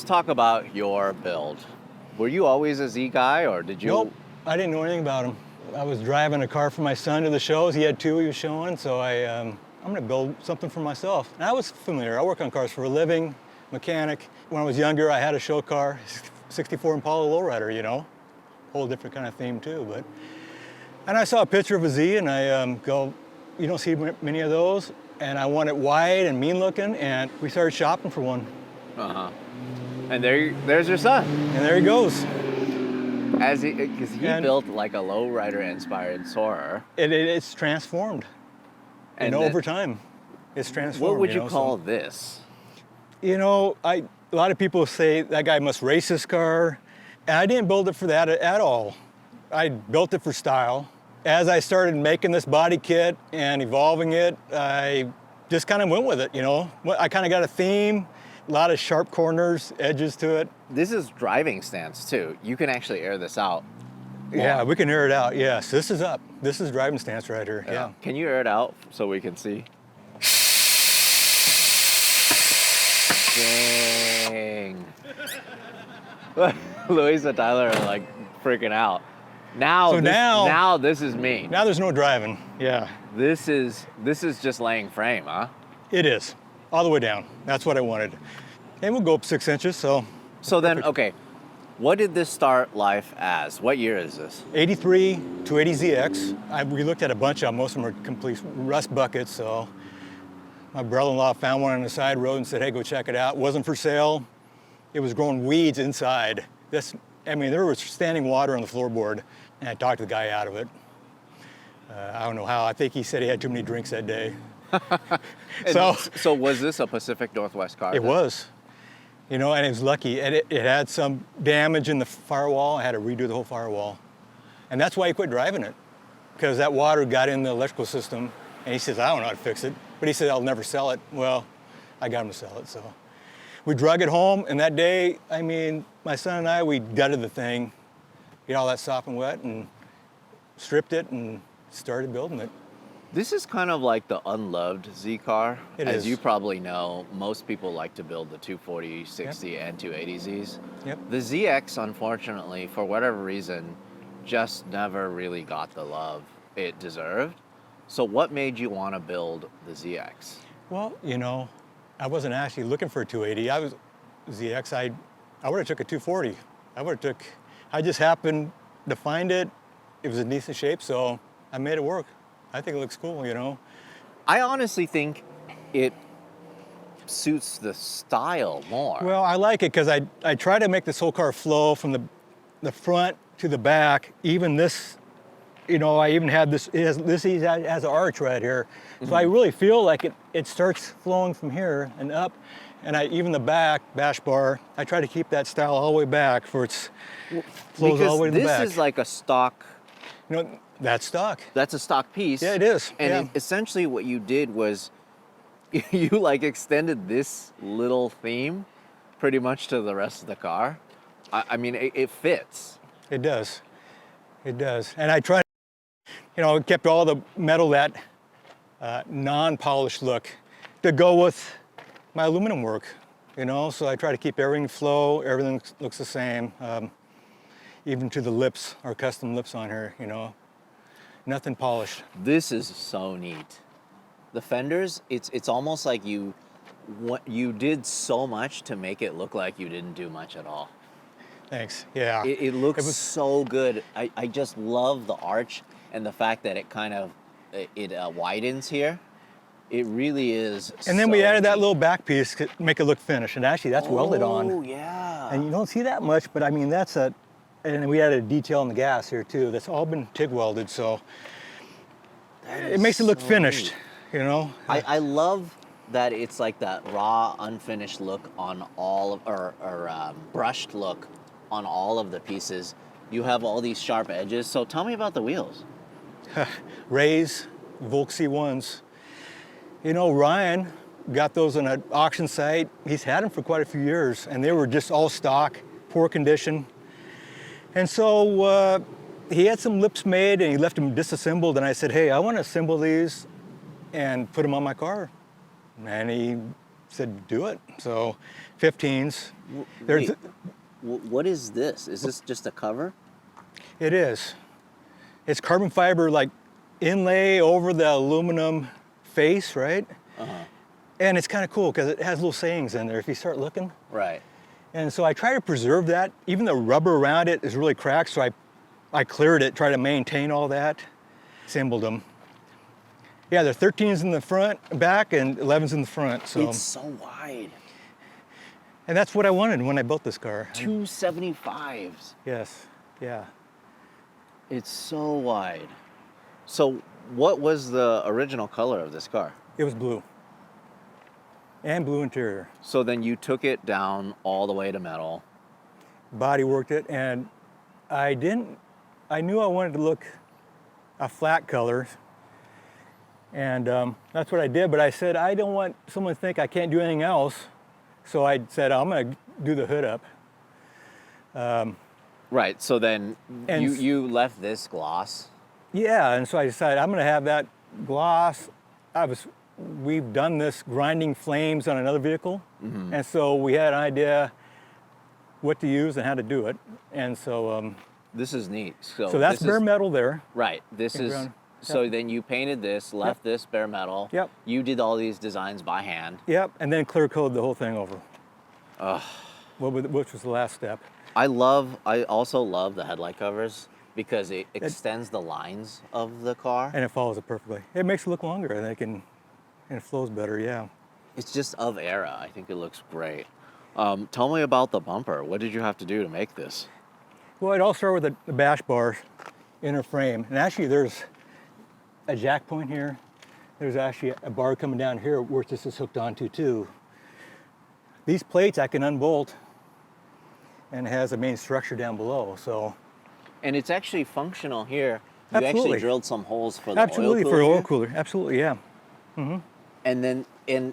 talk about your build. Were you always a Z guy, or did you? Nope, I didn't know anything about him. I was driving a car for my son to the shows. He had two he was showing, so I'm gonna build something for myself. And I was familiar. I work on cars for a living, mechanic. When I was younger, I had a show car, 64 Impala lowrider, you know. Whole different kind of theme too, but. And I saw a picture of a Z and I go, you don't see many of those. And I want it wide and mean looking, and we started shopping for one. Uh-huh. And there's your son. And there he goes. Because he built like a lowrider inspired Soarer. It's transformed. And over time, it's transformed. What would you call this? You know, a lot of people say that guy must race his car. And I didn't build it for that at all. I built it for style. As I started making this body kit and evolving it, I just kind of went with it, you know. I kind of got a theme, a lot of sharp corners, edges to it. This is driving stance too. You can actually air this out. Yeah, we can air it out, yes. This is up. This is driving stance right here, yeah. Can you air it out so we can see? Dang. Louise and Tyler are like freaking out. Now this is me. Now there's no driving, yeah. This is just laying frame, huh? It is, all the way down. That's what I wanted. And we'll go up 6 inches, so. So then, okay, what did this start life as? What year is this? 83 280ZX. We looked at a bunch of them. Most of them are complete rust buckets, so. My brother-in-law found one on the side road and said, hey, go check it out. It wasn't for sale. It was growing weeds inside. There was standing water on the floorboard, and I talked the guy out of it. I don't know how. I think he said he had too many drinks that day. So was this a Pacific Northwest car? It was. You know, and it was lucky. And it had some damage in the firewall. I had to redo the whole firewall. And that's why he quit driving it, because that water got in the electrical system. And he says, I don't know how to fix it. But he said, I'll never sell it. Well, I got him to sell it, so. We drug it home, and that day, my son and I, we gutted the thing, get all that soft and wet, and stripped it, and started building it. This is kind of like the unloved Z car. As you probably know, most people like to build the 240, 60, Yep. and 280Zs. Yep. The ZX, unfortunately, for whatever reason, just never really got the love it deserved. So what made you want to build the ZX? Well, you know, I wasn't actually looking for a 280. I was ZX. I would have took a 240. I just happened to find it. It was in decent shape, so I made it work. I think it looks cool, you know. I honestly think it suits the style more. Well, I like it because I try to make this whole car flow from the front to the back. Even this, you know, I even had this, it has an arch right here. So I really feel like it starts flowing from here and up. And even the back, bash bar, I try to keep that style all the way back for its flows all the way to the back. This is like a stock. You know, that's stock. That's a stock piece. Yeah, it is. And essentially what you did was you like extended this little theme pretty much to the rest of the car. It fits. It does. It does. And I tried, you know, kept all the metal, that non-polished look to go with my aluminum work, you know? So I try to keep everything flow, everything looks the same, even to the lips, our custom lips on here, you know? Nothing polished. This is so neat. The fenders, it's almost like you did so much to make it look like you didn't do much at all. Thanks, yeah. It looks so good. I just love the arch and the fact that it kind of, it widens here. It really is. And then we added that little back piece to make it look finished. And actually that's welded on. Oh, yeah. And you don't see that much, but and we added a detail in the gas here too. That's all been TIG welded, so it makes it look finished, you know? I love that it's like that raw, unfinished look on all of, or brushed look on all of the pieces. You have all these sharp edges. So tell me about the wheels. Rays, Volk C1s. You know, Ryan got those on an auction site. He's had them for quite a few years, and they were just all stock, poor condition. And so he had some lips made, and he left them disassembled, and I said, hey, I want to assemble these and put them on my car. And he said, do it. So 15s. Wait, what is this? Is this just a cover? It is. It's carbon fiber like inlay over the aluminum face, right? And it's kind of cool because it has little sayings in there if you start looking. Right. And so I try to preserve that. Even the rubber around it is really cracked, so I cleared it, try to maintain all that, assembled them. Yeah, they're 13s in the front, back, and 11s in the front. So. It's so wide. And that's what I wanted when I built this car. 275s. Yes, yeah. It's so wide. So what was the original color of this car? It was blue. And blue interior. So then you took it down all the way to metal. Body worked it, and I knew I wanted to look a flat color. And that's what I did, but I said, I don't want someone to think I can't do anything else. So I said, I'm gonna do the hood up. Right, so then And you left this gloss. Yeah, and so I decided I'm gonna have that gloss. We've done this grinding flames on another vehicle, and so we had an idea what to use and how to do it. And so This is neat. So that's this bare is, metal there. right, this is, Ground. so then you painted this, left this bare metal. Yep. You did all these designs by hand. Yep, and then clear coat the whole thing over. Ugh. Which was the last step. I also love the headlight covers because it extends the lines of the car. And it follows it perfectly. It makes it look longer, and it flows better, yeah. It's just of era. I think it looks great. Tell me about the bumper. What did you have to do to make this? Well, it all started with the bash bar inner frame. And actually there's a jack point here. There's actually a bar coming down here where this is hooked onto too. These plates I can unbolt, and it has a main structure down below, so. And it's actually functional here. You Absolutely. actually drilled some holes for the Absolutely, oil cooler. for here. oil cooler, absolutely, yeah. And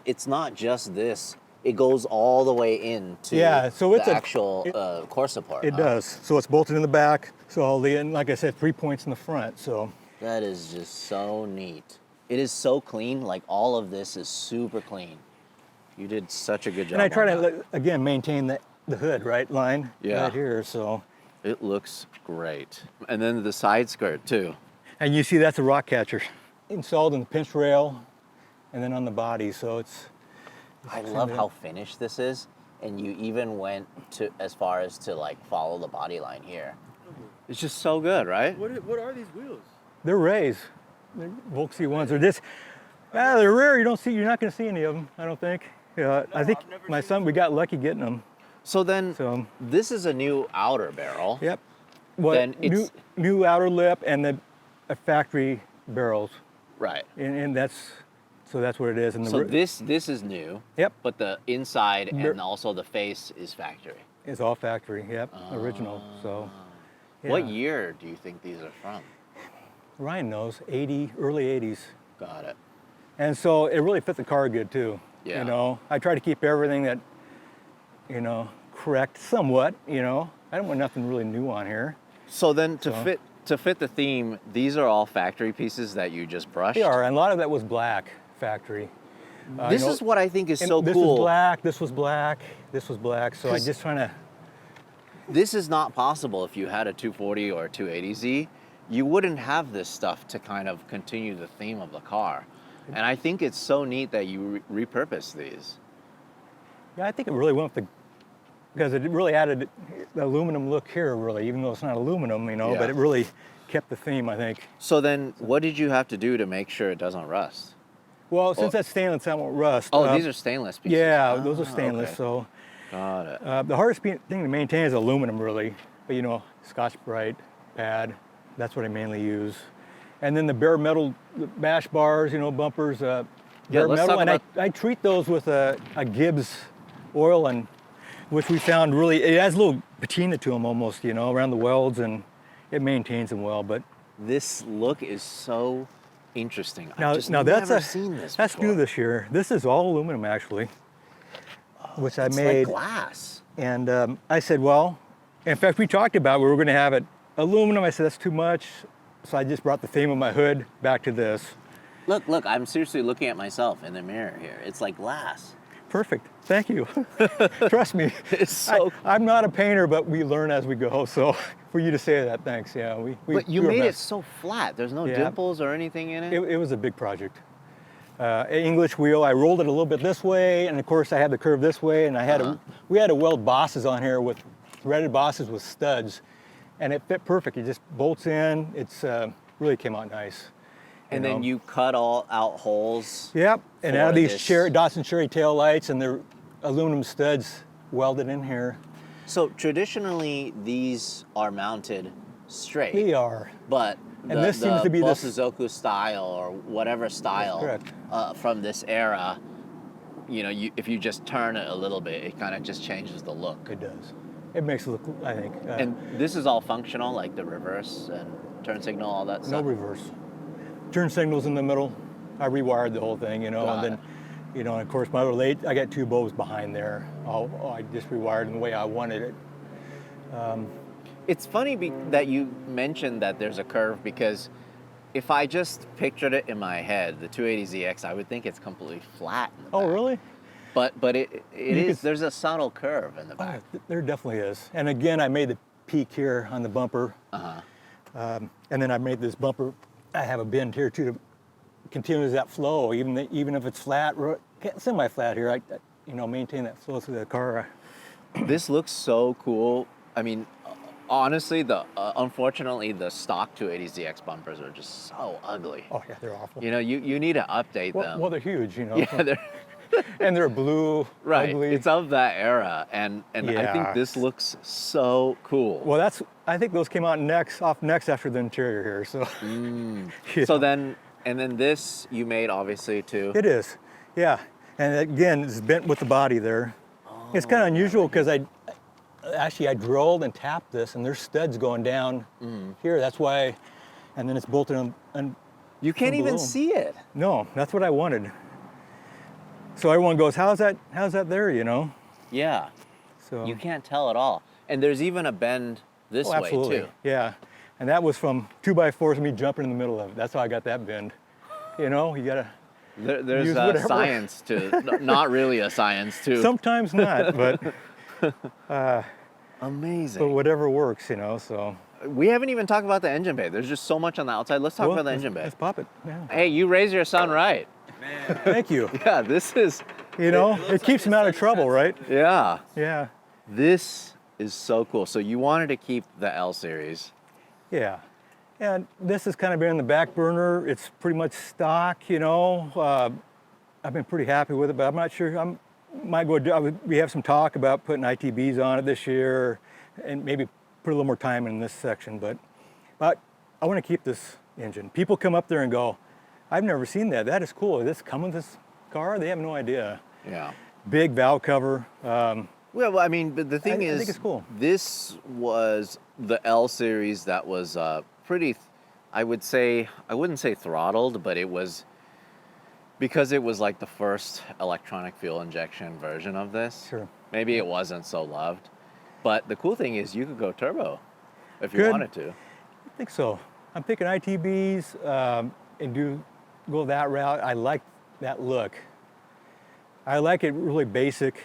it's not just this. It goes all the way into Yeah, so it's the a- actual Corsa part. It huh? does. So it's bolted in the back, and like I said, 3 points in the front, so. That is just so neat. It is so clean. Like all of this is super clean. You did such a good job. And I try on that. to, again, maintain the hood, right, line Yeah. right here, so. It looks great. And then the side skirt too. And you see that's a rock catcher installed in the pinch rail and then on the body, so it's I love how finished this is, and you even went to as far as to like follow the body line here. It's just so good, right? What are these wheels? they're Rays. They're Volksy ones. They're just, they're rare. You're not going to see any of them, I don't think. I think I've never my seen son, we got lucky getting them. So then, So, this is a new outer barrel. yep. What, Then it's- new outer lip and the factory barrels, Right. and that's what it is. And So this is new. Yep. But the inside Mer- and also the face is factory. It's all factory. Yep, original. So. What yeah. year do you think these are from? Ryan knows, early 80s. Got it. And so it really fit the car good too. Yeah. You know, I try to keep everything that, correct somewhat, I don't want nothing really new on here. So then to So- fit the theme, these are all factory pieces that you just brushed. They are, and a lot of that was black factory. This is what I think is and so this cool. was black, this was black, this was black. So I 'Cause- just trying to, This is not possible if you had a 240 or a 280Z. You wouldn't have this stuff to kind of continue the theme of the car. And I think it's so neat that you repurpose these. yeah, I think it really went with because it really added the aluminum look here really, even though it's not aluminum, Yeah. but it really kept the theme, I think. So then what did you have to do to make sure it doesn't rust? Well, since that's stainless, that won't rust. Oh, these are stainless pieces. Yeah, those are Ah, stainless, okay. so. Got it. The hardest thing to maintain is aluminum, really. But Scotch-Brite pad, that's what I mainly use. And then the bare metal bash bars, bumpers, bare let's metal. talk And about- I treat those with a Gibbs oil, and which we found really, it has a little patina to them almost, around the welds, and it maintains them well. But This look is so interesting. now, I've just that's never seen this that's before. new this year. This is all aluminum actually, which I It's made. like glass. And I said, well, in fact, we talked about we were going to have it aluminum. I said, that's too much. So I just brought the theme of my hood back to this. Look, I'm seriously looking at myself in the mirror here. It's like glass. Perfect. Thank you. Trust me. It's so. I'm not a painter, but we learn as we go. So for you to say that, thanks. Yeah, But you we were made it best. so flat. There's no Yeah. dimples or anything in it. It was a big project. English wheel. I rolled it a little bit this way, and of course I had the curve this way, and we had to weld bosses on here with threaded bosses with studs, and it fit perfect. It just bolts in. It's really came out nice. And then you cut all out holes. Yep, and for now these this. Dawson Cherry tail lights and they're aluminum studs welded in here. So traditionally, these are mounted straight. They are. But And this seems to be this- Bosuzoku style or whatever style correct. From this era, you know, if you just turn it a little bit, it kind of just changes the look. It does. It makes it look, I think. And this is all functional, like the reverse and turn signal, all that no stuff. reverse. Turn signals in the middle. I rewired the whole thing, you know, Got and then, you know, and of course my other late, I got 2 bows behind there. I just rewired them the way I wanted it. It's funny that you mentioned that there's a curve because if I just pictured it in my head, the 280ZX, I would think it's completely flat. In the Oh, back. really? But it is. could- There's a subtle curve in the back. There definitely is. And again, I made the peak here on the bumper. And then I made this bumper. I have a bend here too to continue that flow, even if it's flat, semi-flat here. I you know, maintain that flow through the car. This looks so cool. I mean, honestly, unfortunately the stock 280ZX bumpers are just so ugly. Oh yeah, they're awful. You know, you need to update them. Well, they're huge, you know. Yeah, they're And they're blue, right. ugly. It's of that era, and I Yeah. think this looks so cool. Well, I think those came out off next after the interior here. So. Yeah. So then this you made obviously too. It is, yeah. And again, it's bent with the body there. It's kind of unusual because I drilled and tapped this, and there's studs going down here. That's why, and then it's bolted on. You can't from even below. see it. No, that's what I wanted. So everyone goes, "How's that there?" You know. Yeah. So You can't tell at all. And there's even a bend this way absolutely, too. yeah. And that was from 2x4s and me jumping in the middle of it. That's how I got that bend. You know, you gotta. There's Use whatever. science to, not really a science too. Sometimes not, but Amazing. whatever works, you know. So. We haven't even talked about the engine bay. There's just so much on the outside. Let's talk Well, about the engine bay. Let's pop it. Yeah. Hey, you raised your son right. Thank you. Yeah, this is, You know, it keeps him out of trouble, right? yeah. Yeah. This is so cool. So you wanted to keep the L series. Yeah. And this has kind of been in the back burner. It's pretty much stock, you know. I've been pretty happy with it, but I'm not sure. We have some talk about putting ITBs on it this year and maybe put a little more time in this section, but I want to keep this engine. People come up there and go, I've never seen that. That is cool. Is this coming with this car? They have no idea. Yeah. Big valve cover. Well, I mean, but the thing I is, think it's cool. This was the L series that was pretty, I wouldn't say throttled, but it was, because it was like the first electronic fuel injection version of this. Sure. Maybe it wasn't so loved. But the cool thing is you could go turbo if you Good. wanted to. I think so. I'm thinking ITBs and go that route. I like that look. I like it really basic.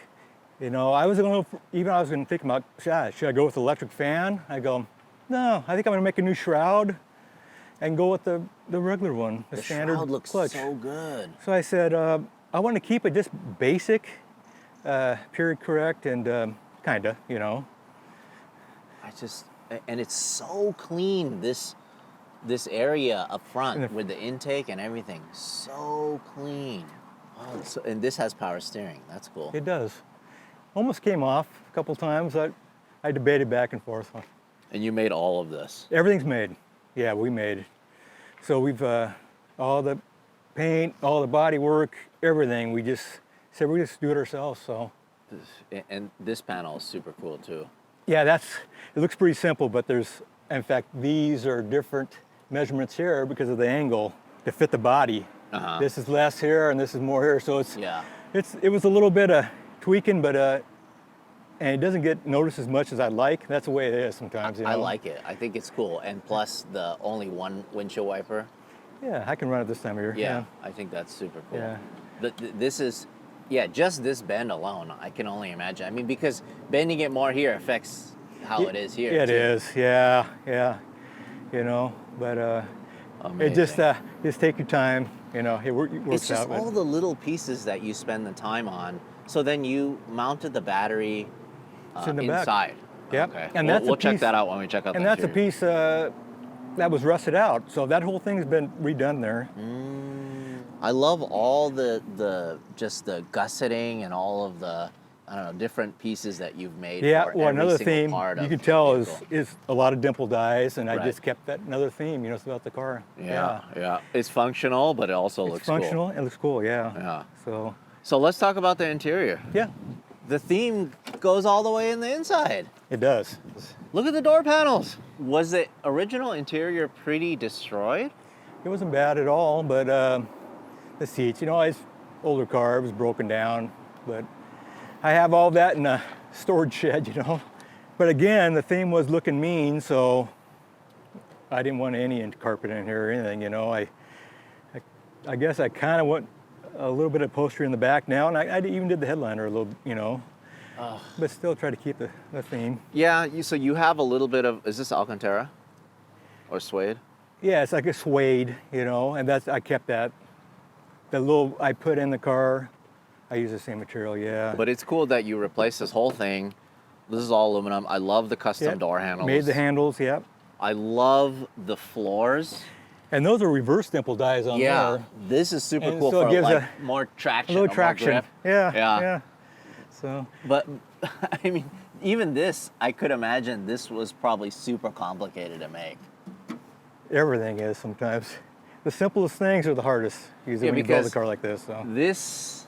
You know, I was going to think about, should I go with the electric fan? I go, no, I think I'm going to make a new shroud and go with the regular one, the standard shroud looks clutch. so good. So I said, I want to keep it just basic, period correct, and kinda, you know. And it's so clean, this area up front And with the intake and everything, so clean. Oh, and this has power steering. That's cool. It does. Almost came off a couple times. I debated back and forth. And you made all of this. Everything's made. Yeah, we made it. So we've all the paint, all the body work, everything. We just said we just do it ourselves. So And this panel is super cool too. yeah, it looks pretty simple, but in fact, these are different measurements here because of the angle to fit the body. This is less here and this is more here. So it was a little bit of tweaking, but and it doesn't get noticed as much as I'd like. That's the way it is sometimes. You know? I like it. I think it's cool. And plus the only one windshield wiper. Yeah, I can run it this time of year. Yeah, I think that's super cool. Yeah. This is Yeah, just this bend alone, I can only imagine. I mean, because bending it more here affects how it is here. It too. is, yeah, yeah. You know, but it just take your time. You know, it works It's just out. But all the little pieces that you spend the time on. So then you mounted the battery it's in the back. inside. Yep. Okay. And We'll check that out when we check out And the that's a interior. piece that was rusted out. So that whole thing's been redone there. I love all the just the gusseting and all of the, I don't know, different pieces that you've made. Yeah. For Well, every another single theme part you of can the tell vehicle. is a lot of dimple dyes, and I Right. just kept that another theme. You know, it's about the car. Yeah. It's functional, but it also It's looks functional. It looks cool. Yeah. Yeah. So So let's talk about the interior. yeah, The theme goes all the way in the inside. it does. Look at the door panels. Was the original interior pretty destroyed? It wasn't bad at all, but the seats, you know, it's older car, it was broken down, but I have all that in a storage shed, you know. But again, the theme was looking mean, so I didn't want any carpet in here or anything, you know. I guess I kind of want a little bit of upholstery in the back now, and I even did the headliner a little, you know. But still try to keep the theme. Yeah, so you have a little bit of, is this Alcantara or suede? Yeah, it's like a suede, you know, and I kept that. The little I put in the car, I use the same material, yeah. But it's cool that you replaced this whole thing. This is all aluminum. I love the custom Yep. door handles. Made the handles, yep. I love the floors. And those are reverse dimple dies on Yeah, there. this is super And cool so it for gives like a more traction. A little or more traction. grip. Yeah. So But I mean, even this, I could imagine this was probably super complicated to make. everything is sometimes. The simplest things are the hardest, usually Yeah, when you build a because car like this. So This,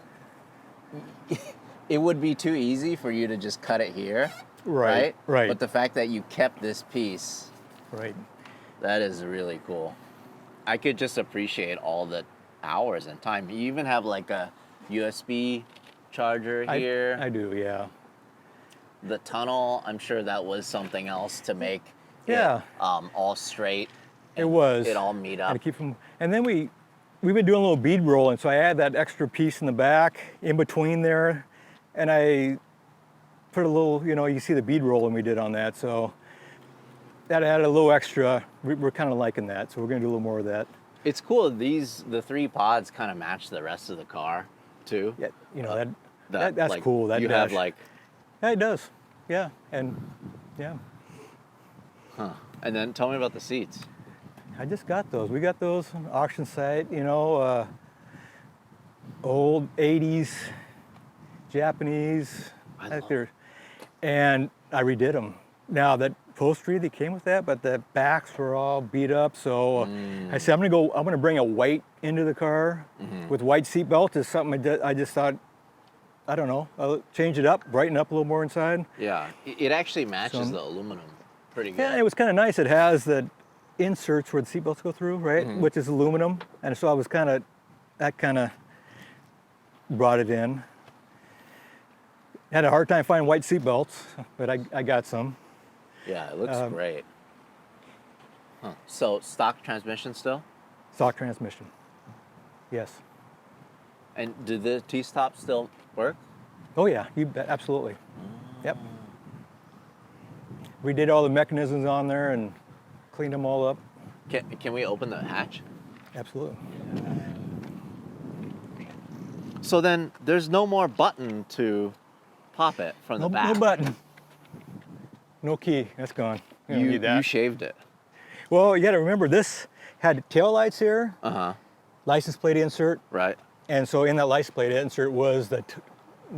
it would be too easy for you to just cut it here, Right. But the fact that you kept this piece, Right. that is really cool. I could just appreciate all the hours and time. You even have like a USB charger here. I do, yeah. The tunnel, I'm sure that was something else to make Yeah. it all straight. It and was. It all meet Had to up. keep them. And then we've been doing a little bead rolling, so I add that extra piece in the back, in between there, and I put a little, you know, you see the bead rolling we did on that, so that added a little extra. We're kind of liking that, so we're gonna do a little more of that. It's cool. The 3 pods kind of match the rest of the car too. Yeah, you know, that's like, cool. That you have dash. like, Yeah, it does. Yeah, and yeah, and then tell me about the seats. I just got those. We got those on auction site, you know, old 80s Japanese. I think love they're, and I redid them. Now that upholstery that came with that, but the backs were all beat up. So I said, I'm gonna bring a white into the car with white seat belt. Is something I just thought, I don't know, I'll change it up, brighten up a little more inside. Yeah, it actually matches Some- the aluminum pretty good. Yeah, it was kind of nice. It has the inserts where the seat belts go through, right? Which is aluminum. And so I was that kind of brought it in. Had a hard time finding white seat belts, but I got some. Yeah, it looks great. So stock transmission still? Stock transmission. Yes. And do the T-stop still work? Oh yeah, you bet, absolutely. Yep. We did all the mechanisms on there and cleaned them all up. Can we open the hatch? Absolutely. So then there's no more button to pop it from the back. No button. No key. That's gone. You don't need that. You shaved it. Well, you got to remember this had tail lights here, license plate insert, Right. and so in that license plate insert was the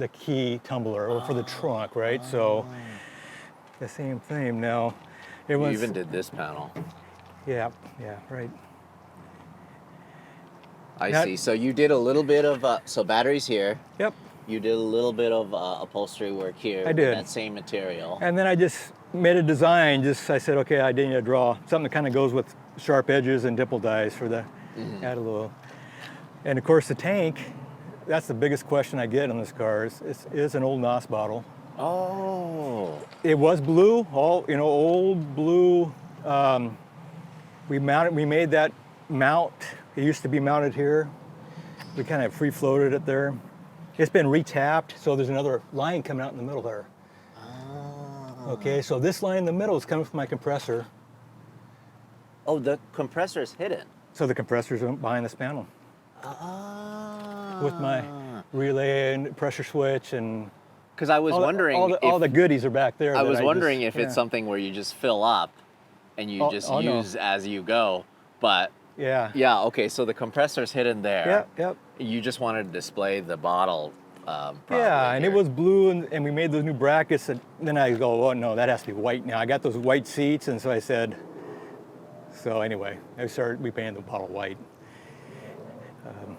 key tumbler for the trunk, right? So the same thing. Now, it You was even did this panel. yeah, right. I That- see. So you did a little bit of, so batteries here. Yep. You did a little bit of upholstery work here. I with did. that same material. And then I just made a design. I said, okay, I didn't need to draw something that kind of goes with sharp edges and dimple dies for the add a little. And of course, the tank. That's the biggest question I get on this car. Is an old NOS bottle. Oh. It was blue, old blue. We made that mount. It used to be mounted here. We kind of free floated it there. It's been retapped, so there's another line coming out in the middle there. Oh. Okay, so this line in the middle is coming from my compressor. Oh, the compressor is hidden. So the compressor's behind this panel Ah. with my relay and pressure switch and Because I was wondering all the goodies are back there. I was wondering just, if it's something where you just fill up and you just use as you go. But Yeah. yeah, okay, so the compressor's hidden there. Yep. You just wanted to display the bottle. Yeah, and here. it was blue, and we made those new brackets. And then I go, oh no, that has to be white now. I got those white seats, and so I said. So anyway, we painted the bottle white.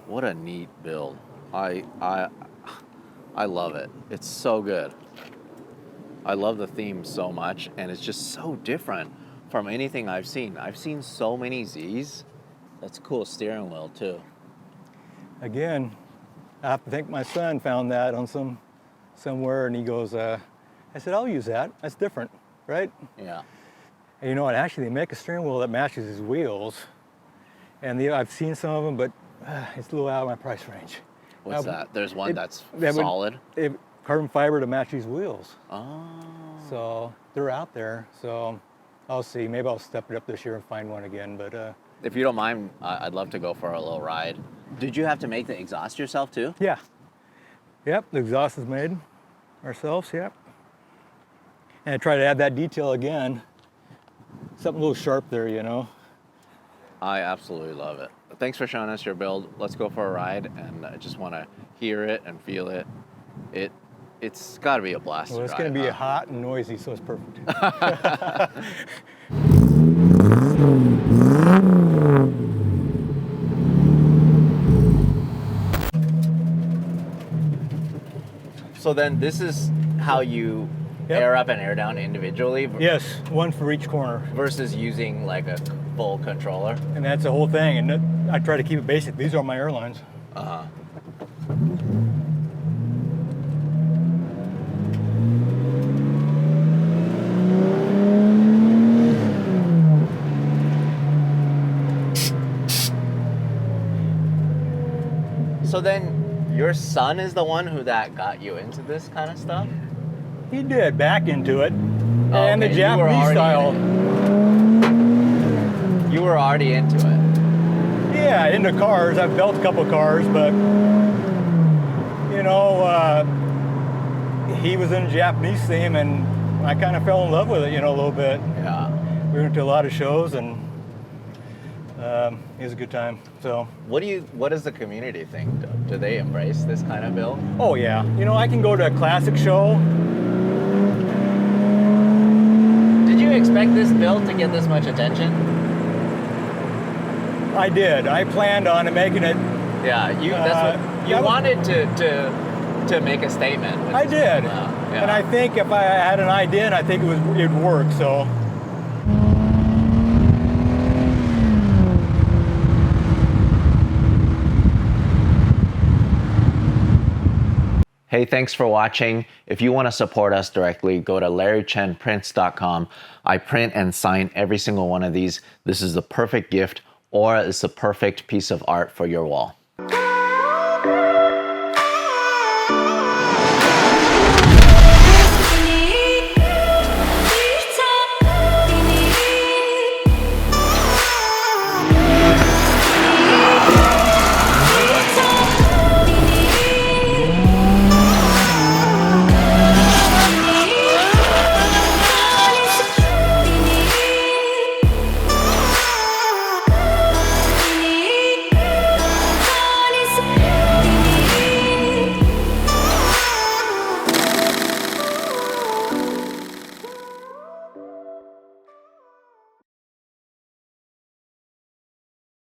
What a neat build. I love it. It's so good. I love the theme so much, and it's just so different from anything I've seen. I've seen so many Zs. That's a cool steering wheel too. Again, I have to think my son found that on somewhere, and he goes, I said, I'll use that. That's different, right? Yeah. And you know what? Actually, they make a steering wheel that matches his wheels, and I've seen some of them, but it's a little out of my price range. What's that? There's one that's solid? Carbon fiber to match these wheels. Oh. So they're out there. So I'll see. Maybe I'll step it up this year and find one again. But if you don't mind, I'd love to go for a little ride. Did you have to make the exhaust yourself too? Yeah. Yep. The exhaust is made ourselves. Yep. And I try to add that detail again. Something a little sharp there, you know. I absolutely love it. Thanks for showing us your build. Let's go for a ride, and I just want to hear it and feel it. It's got to be a blast. Well, it's going to be hot and noisy, so it's perfect. So then this is how you air up and air down individually? Yes, one for each corner. Versus using like a full controller? And that's the whole thing, and I try to keep it basic. These are my air lines. Uh-huh. So then your son is the one that got you into this kind of stuff? He did, back into it. Oh, and the Japanese style. You were already into it? Yeah, into cars. I've built a couple of cars, but you know, he was in a Japanese theme, and I kind of fell in love with it, you know, a little bit. Yeah. We went to a lot of shows, and it was a good time. So. What does the community think? Do they embrace this kind of build? Oh yeah. You know, I can go to a classic show. Did you expect this build to get this much attention? I did. I planned on making it. Yeah, that's what you wanted to make a statement. I did, yeah. And I think if I had an idea, I think it'd work. So. Hey, thanks for watching. If you want to support us directly, go to larrychenprints.com. I print and sign every single one of these. This is the perfect gift, or it's the perfect piece of art for your wall.